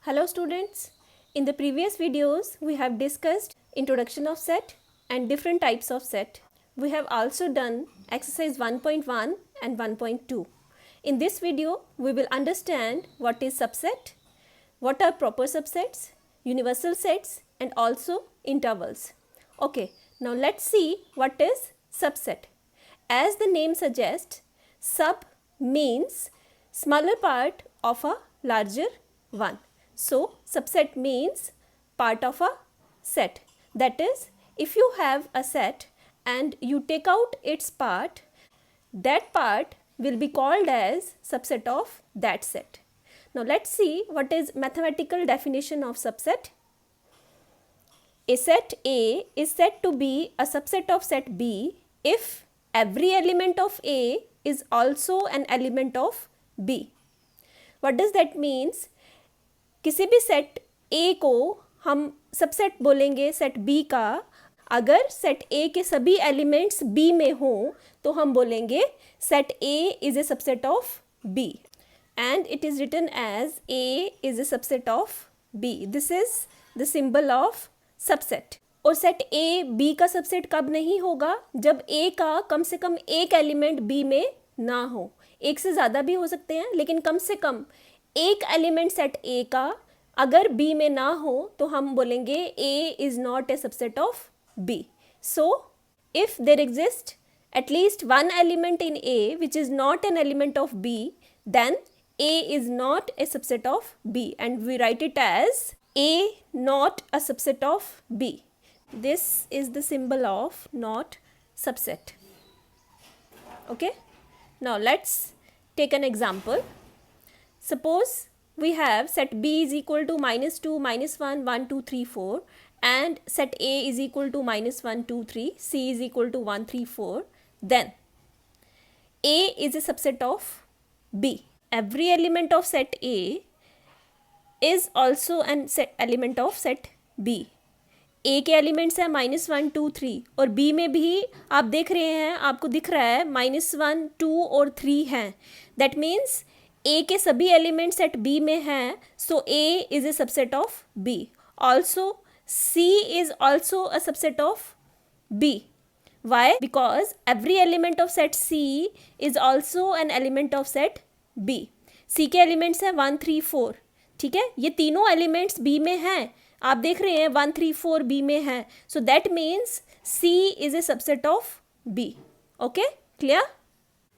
Hello students, in the previous videos we have discussed introduction of set and different types of set. We have also done exercise 1.1 and 1.2. In this video we will understand what is subset, what are proper subsets, universal sets and also intervals. Okay, now let's see what is subset. As the name suggests, sub means smaller part of a larger one. So, subset means part of a set. That is, if you have a set and you take out its part, that part will be called as subset of that set. Now, let's see what is mathematical definition of subset. A set A is said to be a subset of set B if every element of A is also an element of B. What does that means? किसी भी set A को हम subset बोलेंगे set B का अगर set A के सभी elements B में हों तो हम बोलेंगे set A is a subset of B and it is written as A is a subset of B. This is the symbol of subset. और सेट A B का subset कब नहीं होगा? जब A का कम से कम एक एलिमेंट B में ना हो. एक से ज़्यादा भी हो सकते हैं लेकिन कम से कम एक एलिमेंट सेट A का अगर B में ना हो तो हम बोलेंगे A is not a subset of B. So, if there exists at least one element in A which is not an element of B, then A is not a subset of B and we write it as A not a subset of B. This is the symbol of not subset. Okay. Now let's take an example. Suppose we have set B is equal to -2, -1, 1, 2, 3, 4 and set A is equal to -1, 2, 3, C is equal to 1, 3, 4. Then A is a subset of B. Every element of set A is also an element of set B. A के elements है -1, 2, 3 और B में भी आप देख रहे हैं आपको दिख रहा है -1, 2 और 3 हैं. दैट मीन्स A के सभी एलिमेंट्स सेट B में हैं. So A is a subset of B. Also C is also a subset of B. Why? Because every element of set C is also an element of set B. C के elements है 1, 3, 4. ठीक है, ये तीनों elements B में हैं. आप देख रहे हैं 1, 3, 4 B में है. सो that means C is a subset of B. Okay, clear?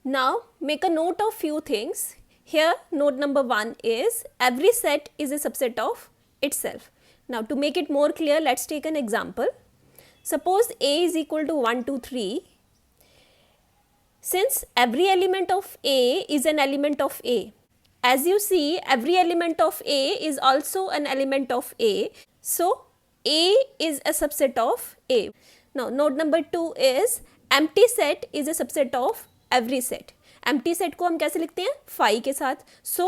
Now make a note of few things. Here note number 1 is every set is a subset of itself. Now to make it more clear, let's take an example. Suppose A is equal to 1, 2, 3. Since every element of A is an element of A, as you see every element of A is also an element of A. So A is a subset of A. Now note number 2 is empty set is a subset of every set. Empty set को हम कैसे लिखते हैं? Phi के साथ. So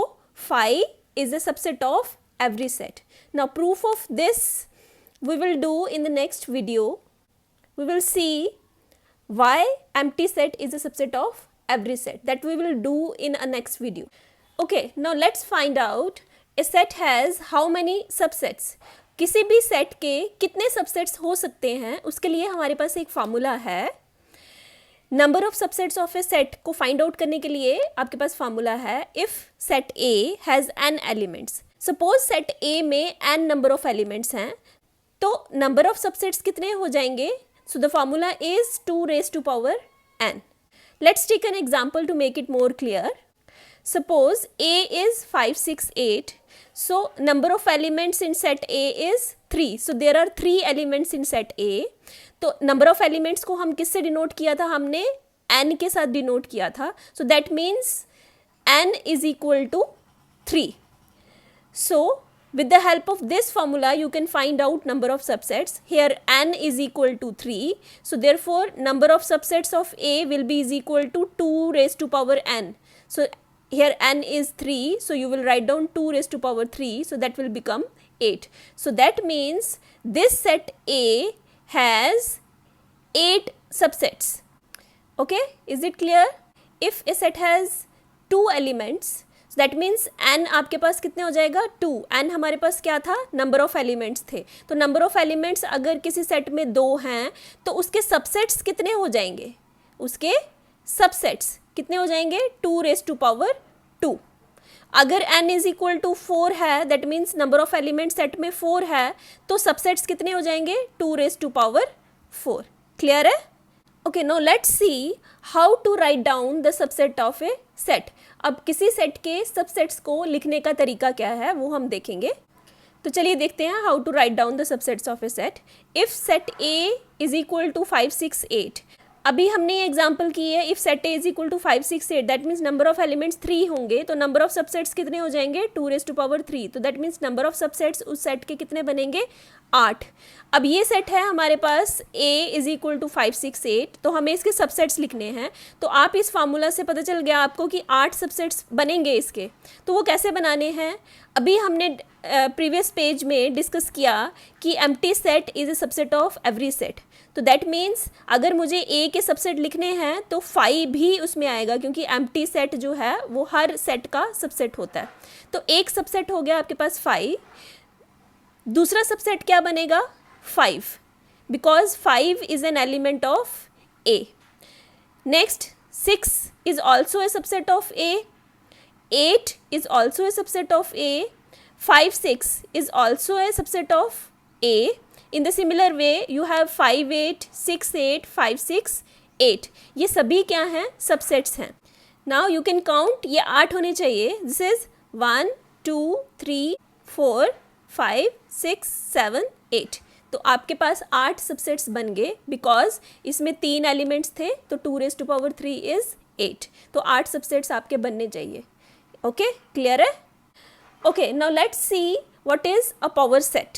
phi is a subset of every set. Now proof of this we will do in the next video. We will see why empty set is a subset of every set. That we will do in a next video. Okay, now let's find out a set has how many subsets. किसी भी set के कितने subsets हो सकते हैं उसके लिए हमारे पास एक फार्मूला है. Number of subsets of a set को फाइंड आउट करने के लिए आपके पास फार्मूला है if set A has n elements. Suppose set ए में n नंबर ऑफ एलिमेंट्स हैं तो नंबर ऑफ सबसेट्स कितने हो जाएंगे? So the formula is 2 raised to power n. Let's take an example to make it more clear. Suppose A is 5, 6, 8. So number of elements in set A is 3. So there are 3 elements in set A. तो number of elements को हम किससे denote किया था? हमने n के साथ denote किया था. So that means n is equal to 3. So with the help of this formula you can find out number of subsets. Here n is equal to 3. So therefore number of subsets of A will be is equal to 2 raised to power n. So here n is 3. So you will write down 2 raised to power 3. So that will become 8. So that means this set A has 8 subsets. Okay, is it clear? If a set has 2 elements, that means n आपके पास कितने हो जाएगा 2। n हमारे पास क्या था, number of elements थे। तो number of elements अगर किसी सेट में 2 हैं तो उसके सबसेट्स कितने हो जाएंगे, उसके सबसेट्स कितने हो जाएंगे 2^2। अगर n इज इक्वल टू 4 है, that means number of elements set में 4 है, तो सबसेट्स कितने हो जाएंगे 2^4। क्लियर है? Okay, now let's see how to write down the subset of a set. अब किसी सेट के सबसेट्स को लिखने का तरीका क्या है वो हम देखेंगे। तो चलिए देखते हैं how to write down the subsets of a set. If set A is equal to 5 6 8, अभी हमने ये एग्जांपल की है, if set A is equal to 5 6 8, that means number of elements 3 होंगे, तो नंबर ऑफ सबसेट्स कितने हो जाएंगे 2^3। तो that means number of subsets उस सेट के कितने बनेंगे 8। अब ये सेट है हमारे पास A इज इक्वल टू 5 6 8, तो हमें इसके सबसेट्स लिखने हैं। तो आप इस फार्मूला से पता चल गया आपको कि 8 सबसेट्स बनेंगे इसके। तो वो कैसे बनाने हैं, अभी हमने प्रीवियस पेज में डिस्कस किया कि empty set is a subset of every set. तो दैट मीन्स अगर मुझे A के सबसेट लिखने हैं तो 5 भी उसमें आएगा, क्योंकि एम्प्टी सेट जो है वो हर सेट का सबसेट होता है। तो एक सबसेट हो गया आपके पास 5, दूसरा सबसेट क्या बनेगा 5, because 5 is an element of A। Next 6 is also a subset of A, 8 is also a subset of A, 5 6 is also a subset of A. In the similar way you have 5 8 6 8 5 6 8, ये सभी क्या हैं subsets हैं। Now you can count, ये 8 होने चाहिए। This is 1 2 3 4 5 6 7 8। तो आपके पास 8 सबसेट्स बन गए, बिकॉज इसमें 3 एलिमेंट्स थे, तो 2^3 इज 8। तो 8 सबसेट्स आपके बनने चाहिए। ओके, क्लियर है? Okay, now let's see what is a power set.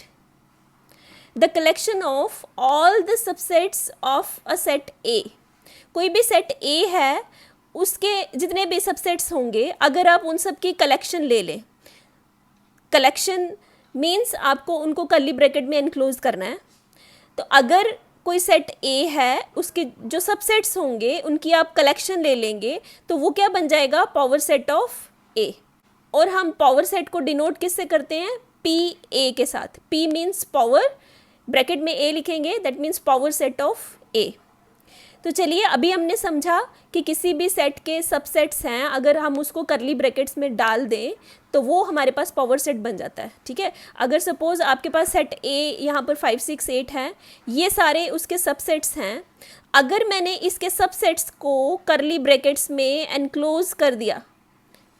The collection of all the subsets of a set A। कोई भी सेट A है, उसके जितने भी सबसेट्स होंगे, अगर आप उन सब की कलेक्शन ले लें, कलेक्शन मीन्स आपको उनको कर्ली ब्रैकेट में एनक्लोज करना है। तो अगर कोई सेट A है, उसके जो सबसेट्स होंगे उनकी आप कलेक्शन ले लेंगे, तो वो क्या बन जाएगा पावर सेट ऑफ A। और हम पावर सेट को डिनोट किससे करते हैं, PA के साथ। P मीन्स पावर, ब्रैकेट में A लिखेंगे, that means power set of A। तो चलिए अभी हमने समझा कि किसी भी सेट के सबसेट्स हैं, अगर हम उसको कर्ली ब्रैकेट्स में डाल दें तो वो हमारे पास पावर सेट बन जाता है। ठीक है, अगर सपोज आपके पास सेट A यहाँ पर 5 6 8 है, ये सारे उसके सबसेट्स हैं। अगर मैंने इसके सबसेट्स को कर्ली ब्रैकेट्स में एनक्लोज कर दिया,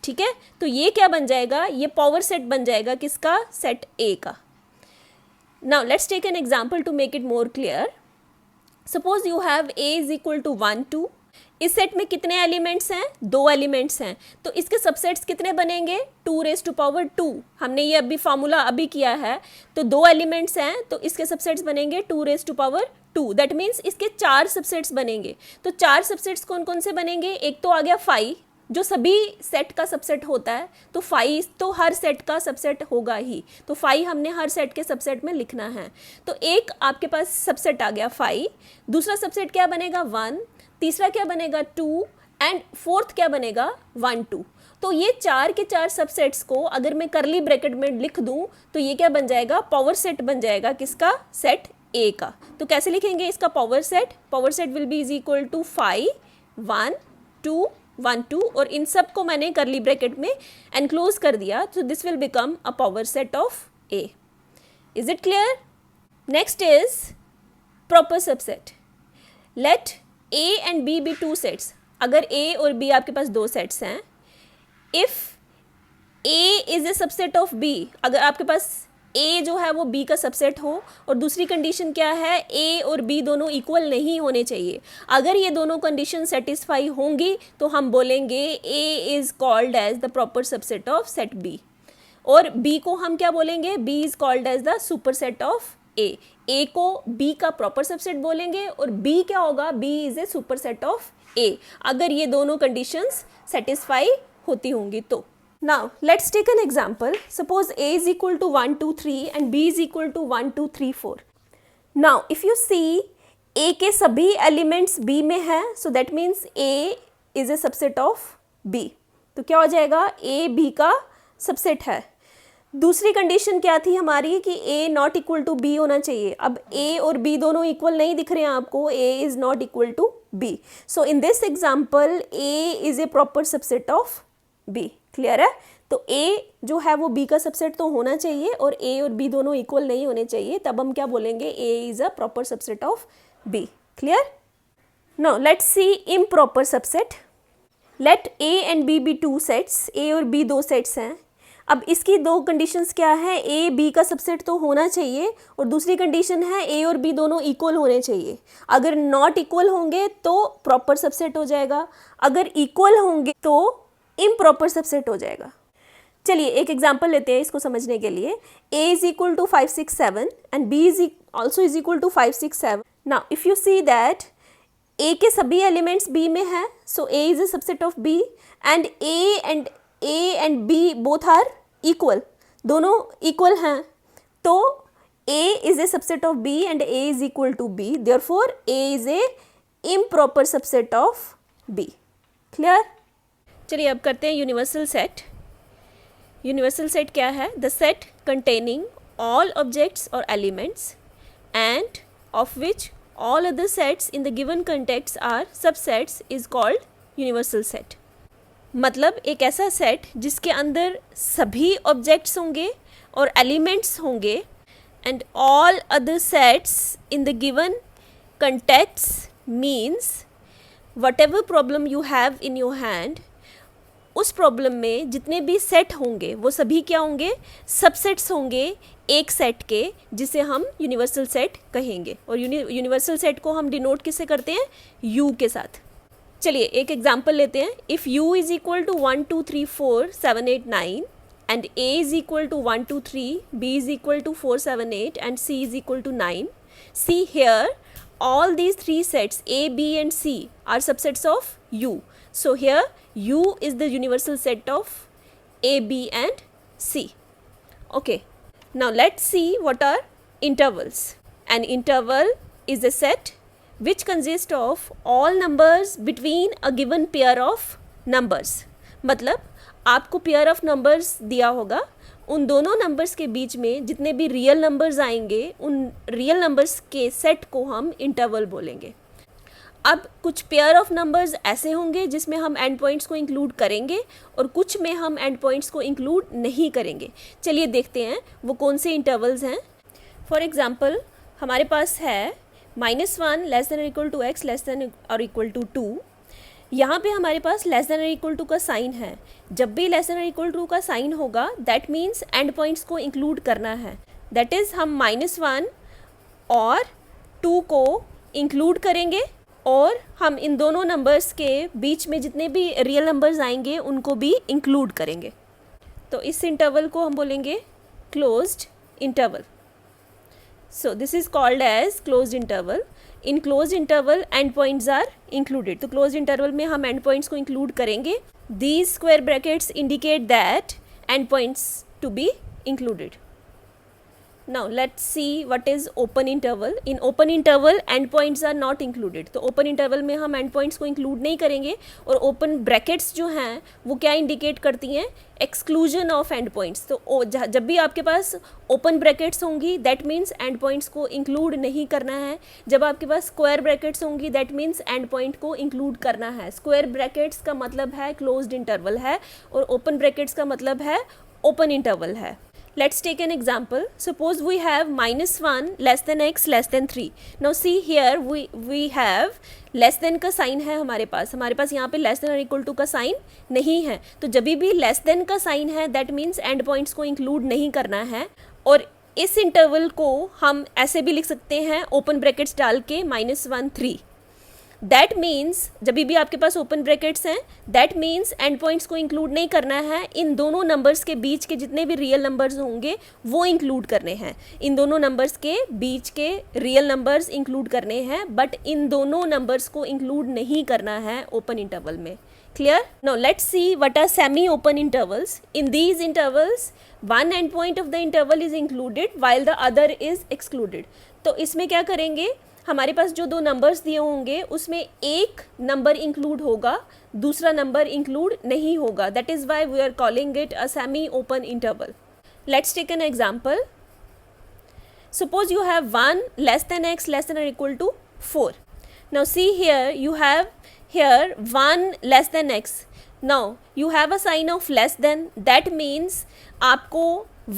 ठीक है, तो ये क्या बन जाएगा, ये पावर सेट बन जाएगा किसका, सेट A का। Now let's take an example to make it more clear. Suppose you have A is equal to 1 2। इस सेट में कितने एलिमेंट्स हैं, 2 एलिमेंट्स हैं, तो इसके सबसेट्स कितने बनेंगे 2^2। हमने ये अभी फार्मूला अभी किया है, तो 2 एलिमेंट्स हैं तो इसके सबसेट्स बनेंगे 2^2। दैट मीन्स इसके 4 सबसेट्स बनेंगे। तो 4 सबसेट्स कौन कौन से बनेंगे, एक तो आ गया 5 जो सभी सेट का सबसेट होता है, तो 5 तो हर सेट का सबसेट होगा ही, तो 5 हमने हर सेट के सबसेट में लिखना है। तो एक आपके पास सबसेट आ गया 5, दूसरा सबसेट क्या बनेगा 1, तीसरा क्या बनेगा 2 एंड फोर्थ क्या बनेगा 1 2। तो ये 4 के 4 सबसेट्स को अगर मैं कर्ली ब्रैकेट में लिख दूं तो ये क्या बन जाएगा, पावर सेट बन जाएगा किसका, सेट A का। तो कैसे लिखेंगे इसका power set, power set will be is equal to 5 1 2 1 2, और इन सब को मैंने कर्ली ब्रैकेट में एनक्लोज कर दिया, तो this will become a power set of A। Is it clear? Next is proper subset. Let A and B be 2 sets. अगर A और B आपके पास 2 सेट्स हैं, if A is a subset of B, अगर आपके पास A जो है वो B का सबसेट हो, और दूसरी कंडीशन क्या है, A और B दोनों इक्वल नहीं होने चाहिए। अगर ये दोनों कंडीशन सेटिस्फाई होंगी तो हम बोलेंगे A is called as the proper subset of set B, और B को हम क्या बोलेंगे, B is called as the super set of A। A को B का प्रॉपर सबसेट बोलेंगे और B क्या होगा, B is a super set of A, अगर ये दोनों कंडीशंस सेटिस्फाई होती होंगी तो। Now let's take an example. Suppose A is equal to 1 2 3 and B is equal to 1 2 3 4. Now if you see A के सभी elements B में हैं, so that means A is a subset of B. तो क्या हो जाएगा, A B का subset है। दूसरी कंडीशन क्या थी हमारी कि a not equal to b होना चाहिए। अब a और b दोनों इक्वल नहीं दिख रहे हैं आपको, a is not equal to b। So in this example a is a proper subset of b। Clear है? तो a जो है वो b का सबसेट तो होना चाहिए और a और b दोनों इक्वल नहीं होने चाहिए, तब हम क्या बोलेंगे, a is a proper subset of b। Clear? Now let's see improper subset. Let a and b be two sets, a और b दो सेट्स हैं। अब इसकी दो कंडीशंस क्या है, ए बी का सबसेट तो होना चाहिए और दूसरी कंडीशन है ए और बी दोनों इक्वल होने चाहिए। अगर नॉट इक्वल होंगे तो प्रॉपर सबसेट हो जाएगा, अगर इक्वल होंगे तो इम्प्रॉपर सबसेट हो जाएगा। चलिए एक एग्जांपल लेते हैं इसको समझने के लिए। a is equal to 5 6 7 and b is also is equal to 5 6 7। Now if you see that a के सभी एलिमेंट्स b में हैं, so a is a subset of b and a and b both are equal, दोनों equal हैं, तो a is a subset of b and a is equal to b, therefore a is a improper subset of b। Clear? चलिए अब करते हैं universal set. Universal set क्या है? The set containing all objects और elements and of which all other sets in the given context are subsets is called universal set। मतलब एक ऐसा सेट जिसके अंदर सभी ऑब्जेक्ट्स होंगे और एलिमेंट्स होंगे and all other sets in the given context means whatever problem you have in your hand, उस प्रॉब्लम में जितने भी सेट होंगे वो सभी क्या होंगे, सबसेट्स होंगे एक सेट के, जिसे हम यूनिवर्सल सेट कहेंगे। और यूनिवर्सल सेट को हम डिनोट किससे करते हैं, u के साथ। चलिए एक एग्जांपल लेते हैं। If u is equal to 1 2 3 4 7 8 9 and a is equal to 1 2 3, b is equal to 4 7 8 and c is equal to 9, see here all these three sets a, b and c are subsets of u. So here u is the universal set of a, b and c. Okay, now let's see what are intervals. An interval is a set which consists of all numbers between a given pair of numbers. मतलब आपको pair of numbers दिया होगा, उन दोनों numbers के बीच में जितने भी रियल नंबर्स आएंगे उन रियल नंबर्स के सेट को हम इंटरवल बोलेंगे। अब कुछ पेयर ऑफ नंबर्स ऐसे होंगे जिसमें हम एंड पॉइंट्स को इंक्लूड करेंगे और कुछ में हम एंड पॉइंट्स को इंक्लूड नहीं करेंगे। चलिए देखते हैं वो कौन से इंटरवल्स हैं। फॉर एग्जांपल हमारे पास है -1 लेस देन और equal to x less than और इक्वल टू 2। यहाँ पे हमारे पास लेस देन और इक्वल टू का साइन है। जब भी लेस देन और इक्वल टू का साइन होगा दैट मीन्स एंड पॉइंट्स को इंक्लूड करना है। दैट इज़ हम -1 और 2 को इंक्लूड करेंगे और हम इन दोनों नंबर्स के बीच में जितने भी रियल नंबर्स आएंगे उनको भी इंक्लूड करेंगे। तो इस इंटरवल को हम बोलेंगे closed interval. So this is called as closed interval. In closed interval end points are included. तो closed interval में हम end points को include करेंगे। These square brackets indicate that end points to be included. Now let's see what is open interval. In open interval end points are not included. तो open interval में हम end points को include नहीं करेंगे और open brackets जो हैं वो क्या indicate करती हैं, exclusion of end points। तो जब भी आपके पास open brackets होंगी that means end points को include नहीं करना है। जब आपके पास square brackets होंगी that means end point को include करना है। square brackets का मतलब है closed interval है और open brackets का मतलब है open interval है। Let's take an example. Suppose we have -1 less than x less than 3. Now see here we have less than का साइन है हमारे पास यहाँ पे less than और equal to का साइन नहीं है। तो जब भी less than का साइन है that means end points को include नहीं करना है। और इस इंटरवल को हम ऐसे भी लिख सकते हैं ओपन ब्रैकेट्स डाल के -1 3। दैट मीन्स जब भी आपके पास ओपन ब्रैकेट्स हैं दैट मीन्स एंड पॉइंट्स को इंक्लूड नहीं करना है। इन दोनों नंबर्स के बीच के जितने भी रियल नंबर्स होंगे वो इंक्लूड करने हैं। इन दोनों नंबर्स के बीच के रियल नंबर्स इंक्लूड करने हैं बट इन दोनों नंबर्स को इंक्लूड नहीं करना है ओपन इंटरवल में। Clear? Now let's see what are semi open intervals. In these intervals one end point of the interval is included while the other is excluded. तो इसमें क्या करेंगे, हमारे पास जो दो नंबर्स दिए होंगे उसमें एक नंबर इंक्लूड होगा, दूसरा नंबर इंक्लूड नहीं होगा. That is why we are calling it a semi open interval. Let's take an example. Suppose you have 1 less than x less than or equal to 4. Now see here, you have here 1 less than x. Now you have a sign of less than, that means आपको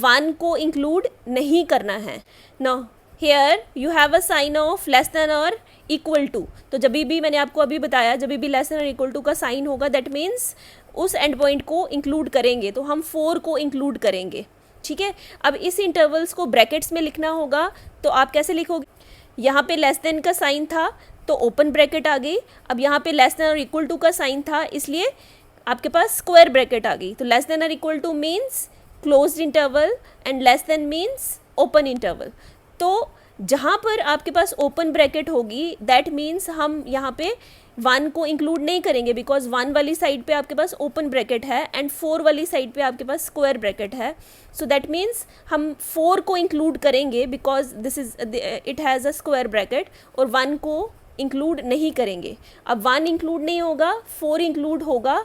1 को include नहीं करना है. Now here you have a sign of less than or equal to. तो जब भी मैंने आपको अभी बताया, जब भी less than or equal to का साइन होगा, that means उस एंड पॉइंट को इंक्लूड करेंगे. तो हम 4 को इंक्लूड करेंगे. ठीक है. अब इस इंटरवल्स को ब्रैकेट्स में लिखना होगा. तो आप कैसे लिखोगे? यहाँ पे लेस देन का साइन था तो ओपन ब्रैकेट आ गई. अब यहाँ पे लेस देन और इक्वल टू का साइन था, इसलिए आपके पास स्क्वायर ब्रैकेट आ गई. तो लेस देन और equal two means closed interval and less than means open interval. तो जहाँ पर आपके पास ओपन ब्रैकेट होगी, दैट मीन्स हम यहाँ पे 1 को इंक्लूड नहीं करेंगे, बिकॉज 1 वाली साइड पे आपके पास ओपन ब्रैकेट है एंड 4 वाली साइड पे आपके पास स्क्वायर ब्रैकेट है. सो दैट मीन्स हम 4 को इंक्लूड करेंगे because this is it has a square bracket, और 1 को इंक्लूड नहीं करेंगे. अब 1 इंक्लूड नहीं होगा, 4 इंक्लूड होगा,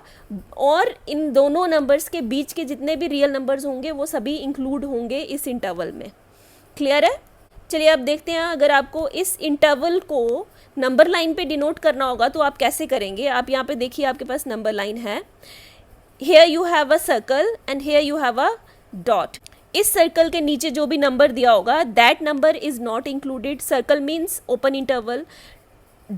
और इन दोनों नंबर्स के बीच के जितने भी रियल नंबर्स होंगे वो सभी इंक्लूड होंगे इस इंटरवल में. क्लियर है? चलिए अब देखते हैं, अगर आपको इस इंटरवल को नंबर लाइन पे डिनोट करना होगा तो आप कैसे करेंगे. आप यहाँ पे देखिए, आपके पास नंबर लाइन है. Here you have a circle and here you have a dot. इस सर्कल के नीचे जो भी नंबर दिया होगा, that number is not included. Circle means open interval,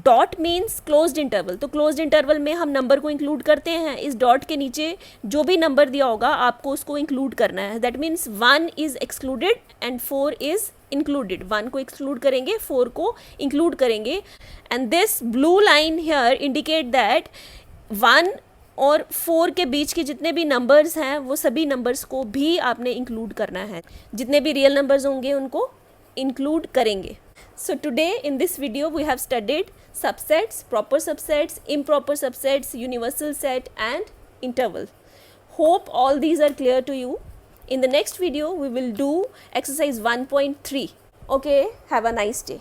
dot means closed interval. तो क्लोज्ड इंटरवल में हम नंबर को इंक्लूड करते हैं. इस डॉट के नीचे जो भी नंबर दिया होगा आपको उसको इंक्लूड करना है. That means 1 is excluded and 4 is included. 1 को एक्सक्लूड करेंगे, 4 को इंक्लूड करेंगे. And this blue line here indicate that 1 और 4 के बीच के जितने भी नंबर्स हैं वो सभी नंबर्स को भी आपने इंक्लूड करना है. जितने भी रियल नंबर्स होंगे उनको इंक्लूड करेंगे. So today in this video we have studied subsets, proper subsets, improper subsets, universal set and interval. Hope all these are clear to you. In the next video we will do exercise 1.3. Okay, have a nice day.